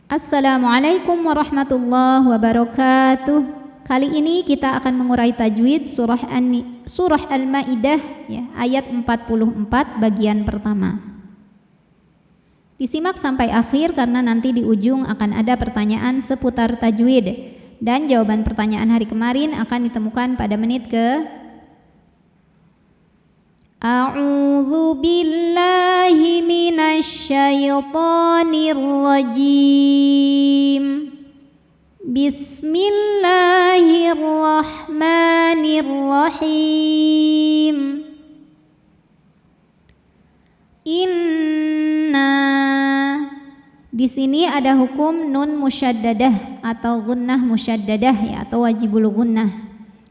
Assalamualaikum warahmatullahi wabarakatuh. Kali ini kita akan mengurai tajwid surah Al-Maidah ya, ayat 44 bagian pertama. Disimak sampai akhir karena nanti di ujung akan ada pertanyaan seputar tajwid dan jawaban pertanyaan hari kemarin akan ditemukan pada menit ke A'udzu billahi minasy syaithanir rajim. Bismillahirrahmanirrahim. Inna. Di sini ada hukum nun musyaddadah atau gunnah musyaddadah ya, atau wajibul gunnah.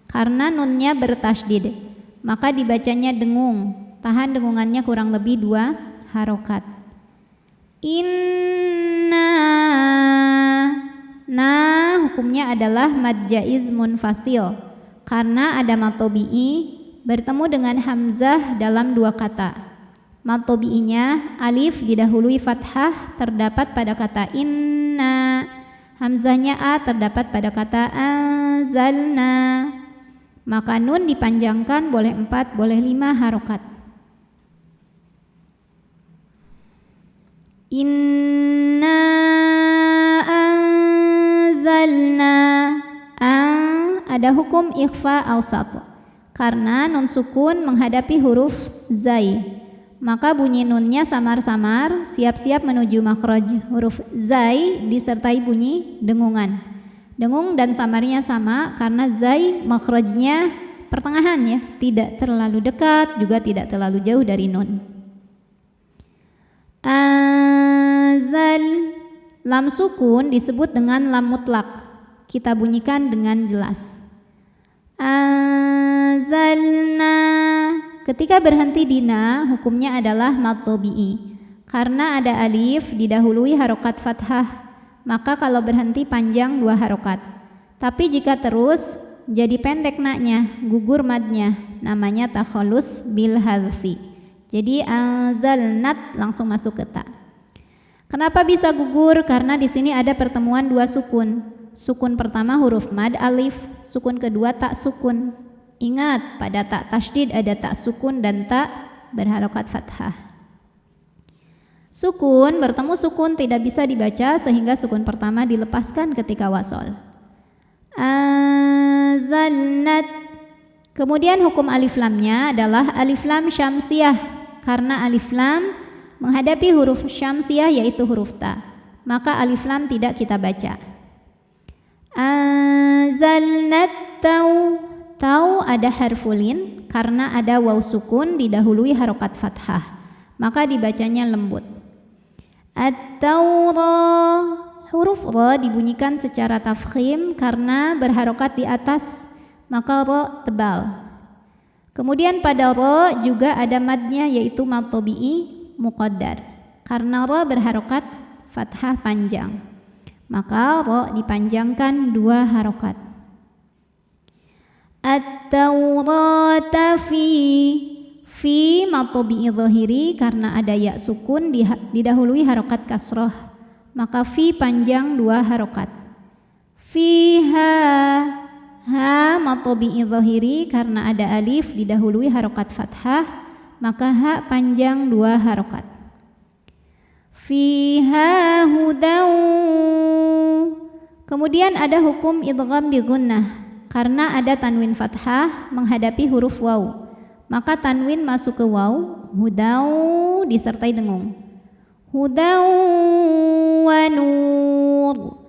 Karena nunnya bertasydid, maka dibacanya dengung, tahan dengungannya kurang lebih 2 harokat. Inna. Nah, hukumnya adalah mad jaiz munfasil karena ada mad tabi'i bertemu dengan hamzah dalam 2 kata. Mad tabi'inya alif didahului fathah terdapat pada kata inna, hamzahnya a terdapat pada kata anzalna. Maka nun dipanjangkan boleh 4, boleh 5 harokat. Inna anzalna. Ada hukum ikhfa awsat karena nun sukun menghadapi huruf zai, maka bunyi nunnya samar-samar siap-siap menuju makhraj. Huruf zai disertai bunyi dengungan. Dengung dan samarnya sama karena zai makhrajnya pertengahan ya, tidak terlalu dekat juga tidak terlalu jauh dari nun. Azal. Lam sukun disebut dengan lam mutlak. Kita bunyikan dengan jelas. Azalna. Ketika berhenti di na, hukumnya adalah mad tabi'i. Karena ada alif didahului harokat fathah, maka kalau berhenti panjang 2 harokat. Tapi jika terus jadi pendek naknya, gugur madnya, namanya takhalus bil hadfi. Jadi azalnat langsung masuk ke ta. Kenapa bisa gugur? Karena di sini ada pertemuan 2 sukun. Sukun pertama huruf mad alif, sukun kedua tak sukun. Ingat, pada tak tasydid ada tak sukun dan tak berharokat fathah. Sukun bertemu sukun tidak bisa dibaca sehingga sukun pertama dilepaskan ketika wasol. Azalnat. Kemudian hukum alif lamnya adalah alif lam syamsiyah karena alif lam menghadapi huruf syamsiyah yaitu huruf ta, maka alif lam tidak kita baca. Anzalnat tau. Tau ada harfulin karena ada waw sukun didahului harokat fathah, maka dibacanya lembut. At-taurah. Huruf ra dibunyikan secara tafkhim karena berharokat di atas, maka ra tebal. Kemudian pada ra juga ada madnya yaitu mad tabi'i muqaddar. Karena ra berharokat fathah panjang, maka ra dipanjangkan 2 harokat. At-taurata fi mad tabi'i dhahiri karena ada ya sukun didahului harokat kasroh, maka fi panjang 2 harokat. Fiha. Ha mad tabi'i dhahiri karena ada alif didahului harokat fathah, maka ha panjang 2 harokat. Fiha hudaw. Kemudian ada hukum idgham bi gunnah karena ada tanwin fathah menghadapi huruf waw, maka tanwin masuk ke waw, hudaw disertai dengung. Hudaw wa nur.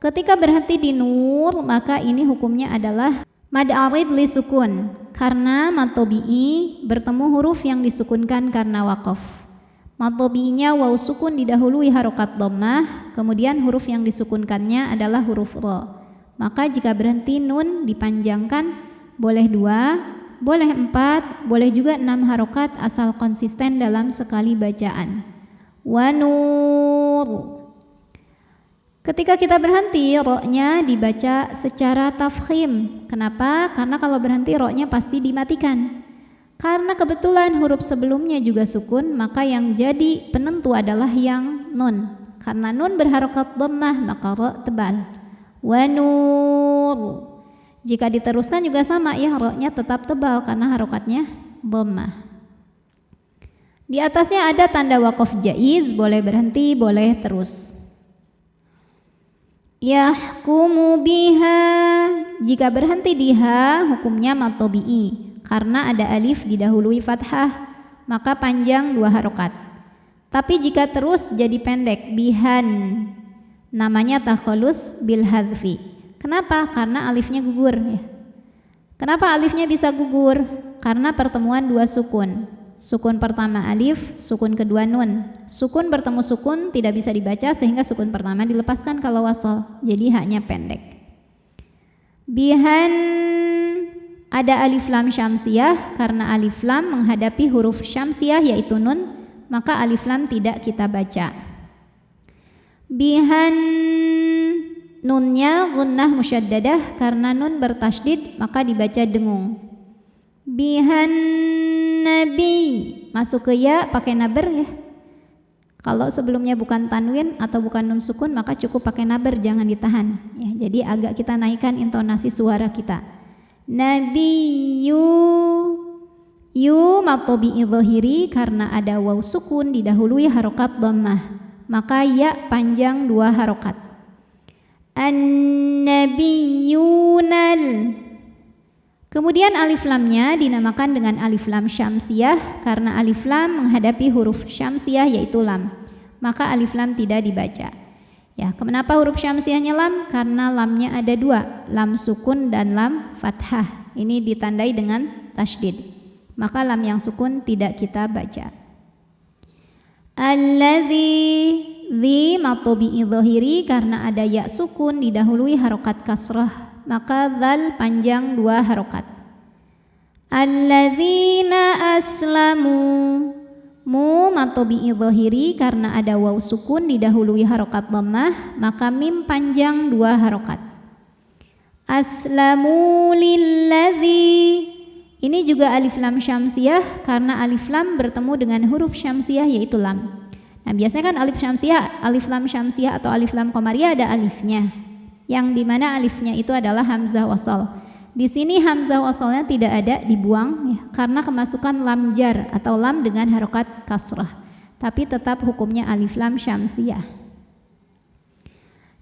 Ketika berhenti di nur, maka ini hukumnya adalah mad arid li sukun karena mad tabi'i bertemu huruf yang disukunkan karena waqaf. Mad tabi'inya waw sukun didahului harokat dhammah, kemudian huruf yang disukunkannya adalah huruf ra. Maka jika berhenti nun dipanjangkan boleh 2, boleh 4, boleh juga 6 harokat asal konsisten dalam sekali bacaan. Wa nur. Ketika kita berhenti, ro-nya dibaca secara tafkhim. Kenapa? Karena kalau berhenti ro-nya pasti dimatikan. Karena kebetulan huruf sebelumnya juga sukun, maka yang jadi penentu adalah yang nun. Karena nun berharokat dhammah maka ro tebal. Wa nur. Jika diteruskan juga sama ya, ro-nya tetap tebal karena harokatnya dhammah. Di atasnya ada tanda waqaf jaiz, boleh berhenti, boleh terus. Yahkumu biha, jika berhenti di ha hukumnya mad tabi'i karena ada alif didahului fathah, maka panjang 2 harokat. Tapi jika terus jadi pendek, bihan, namanya takhalus bil hadfi. Kenapa? Karena alifnya gugur ya. Kenapa alifnya bisa gugur? Karena pertemuan 2 sukun. Sukun pertama alif, sukun kedua nun. Sukun bertemu sukun tidak bisa dibaca sehingga sukun pertama dilepaskan kalau wasal. Jadi haknya pendek. Bihan, ada alif lam syamsiyah, karena alif lam menghadapi huruf syamsiyah yaitu nun, maka alif lam tidak kita baca. Bihan, nunnya gunnah musyaddadah, karena nun bertasydid maka dibaca dengung. Bihan nabi, masuk ke ya pakai naber ya. Kalau sebelumnya bukan tanwin atau bukan nun sukun maka cukup pakai naber, jangan ditahan ya. Jadi agak kita naikkan intonasi suara kita. Nabiyu, yu mad tabi'i dhahiri, karena ada waw sukun didahului harokat dhammah, maka ya panjang 2 harokat. An-nabiyunal, kemudian alif lamnya dinamakan dengan alif lam syamsiyah karena alif lam menghadapi huruf syamsiyah yaitu lam, maka alif lam tidak dibaca. Ya, kenapa huruf syamsiyahnya lam? Karena lamnya ada 2, lam sukun dan lam fathah. Ini ditandai dengan tasydid, maka lam yang sukun tidak kita baca. Alladzi, dzi mad tabi'i dhahiri, karena ada ya sukun didahului harokat kasrah, maka dzal panjang 2 harokat. Alladzina aslamu, mu mad tabi'i dhahiri, karena ada waw sukun didahului harokat dhammah, maka mim panjang 2 harokat. Aslamu lilladzi, ini juga alif lam syamsiyah karena alif lam bertemu dengan huruf syamsiyah yaitu lam. Nah, biasanya kan alif lam syamsiyah atau alif lam qamariyah ada alifnya, yang dimana alifnya itu adalah hamzah wasal. Di sini hamzah wasalnya tidak ada, dibuang ya, karena kemasukan lam jar atau lam dengan harokat kasrah, tapi tetap hukumnya alif lam syamsiyah.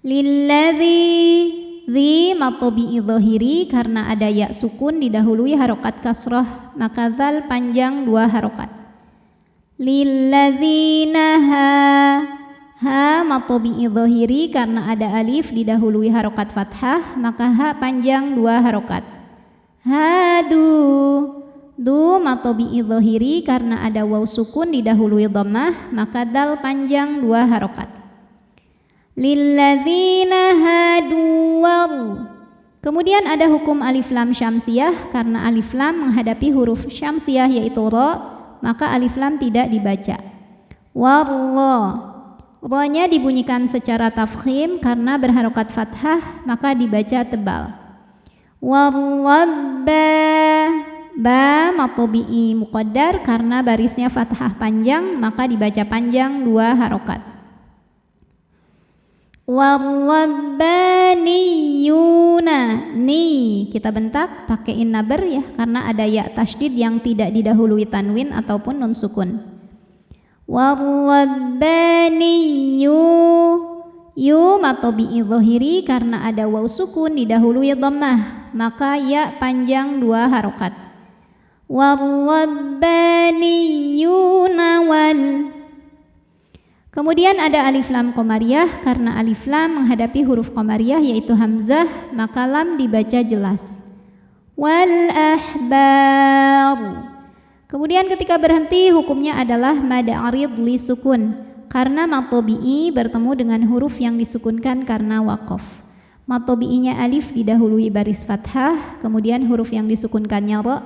Lilladzi, dzi mad tabi'i dhahiri, karena ada ya sukun didahului harokat kasrah, maka dzal panjang 2 harokat. Lilladzina, ha mad tabi'i dhahiri, karena ada alif didahului harokat fathah, maka ha panjang 2 harokat. Hadu, du mad tabi'i dhahiri, karena ada waw sukun didahului dhammah, maka dal panjang 2 harokat. Lilladzina hadu wal, kemudian ada hukum alif lam syamsiyah karena alif lam menghadapi huruf syamsiyah yaitu ro, maka alif lam tidak dibaca. Warro, ro-nya dibunyikan secara tafkhim karena berharokat fathah, maka dibaca tebal. Warrabba, ba mad tabi'i muqaddar, karena barisnya fathah panjang maka dibaca panjang 2 harokat. Warrabbaniyuna, ni kita bentak pakaiin naber ya, karena ada ya tasydid yang tidak didahului tanwin ataupun nun sukun. Warrabbaniyu, yu mad tabi'i dhahiri, karena ada waw sukun didahului dhammah, maka ya panjang 2 harokat. Warrabbaniyuna wal, kemudian ada alif lam qamariyah, karena alif lam menghadapi huruf qamariyah yaitu hamzah, maka lam dibaca jelas. Wal ahbar, kemudian ketika berhenti hukumnya adalah mad arid li sukun, karena mad tabi'i bertemu dengan huruf yang disukunkan karena waqaf. Mad tabi'inya alif didahului baris fathah, kemudian huruf yang disukunkannya ro.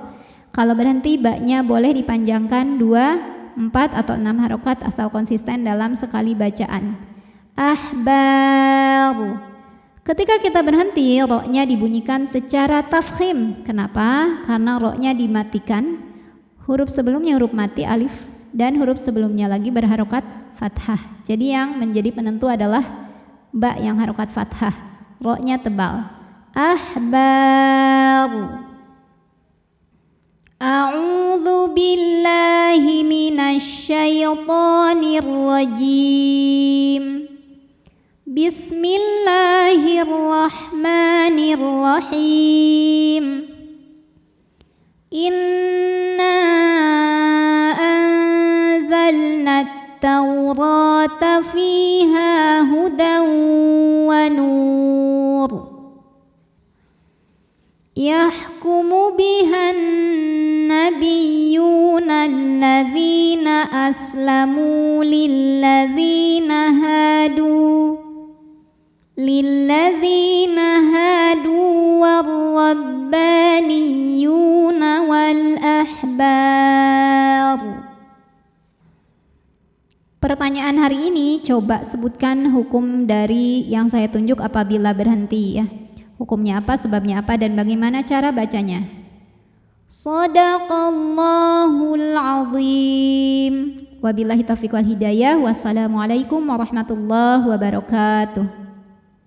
Kalau berhenti ba-nya boleh dipanjangkan 2, 4 atau 6 harokat asal konsisten dalam sekali bacaan. Ahbar, ketika kita berhenti ro-nya dibunyikan secara tafkhim. Kenapa? Karena ro-nya dimatikan, huruf sebelumnya huruf mati alif dan huruf sebelumnya lagi berharokat fathah. Jadi yang menjadi penentu adalah ba yang harokat fathah, ro-nya tebal. Ahbar. A'udzu billahi minasy syaithanir rajim. Bismillahirrahmanirrahim. Inna anzalna at-taurata fiha hudan wa nur. Yahkumu bihan nabiyyuna alladzina aslamu lilladzina hadu warrabbaniyuna wal ahbar. Pertanyaan hari ini, coba sebutkan hukum dari yang saya tunjuk apabila berhenti ya. Hukumnya apa, sebabnya apa, dan bagaimana cara bacanya. Shadaqallahul azim. Wabillahi taufiq wal hidayah. Wassalamualaikum warahmatullahi wabarakatuh.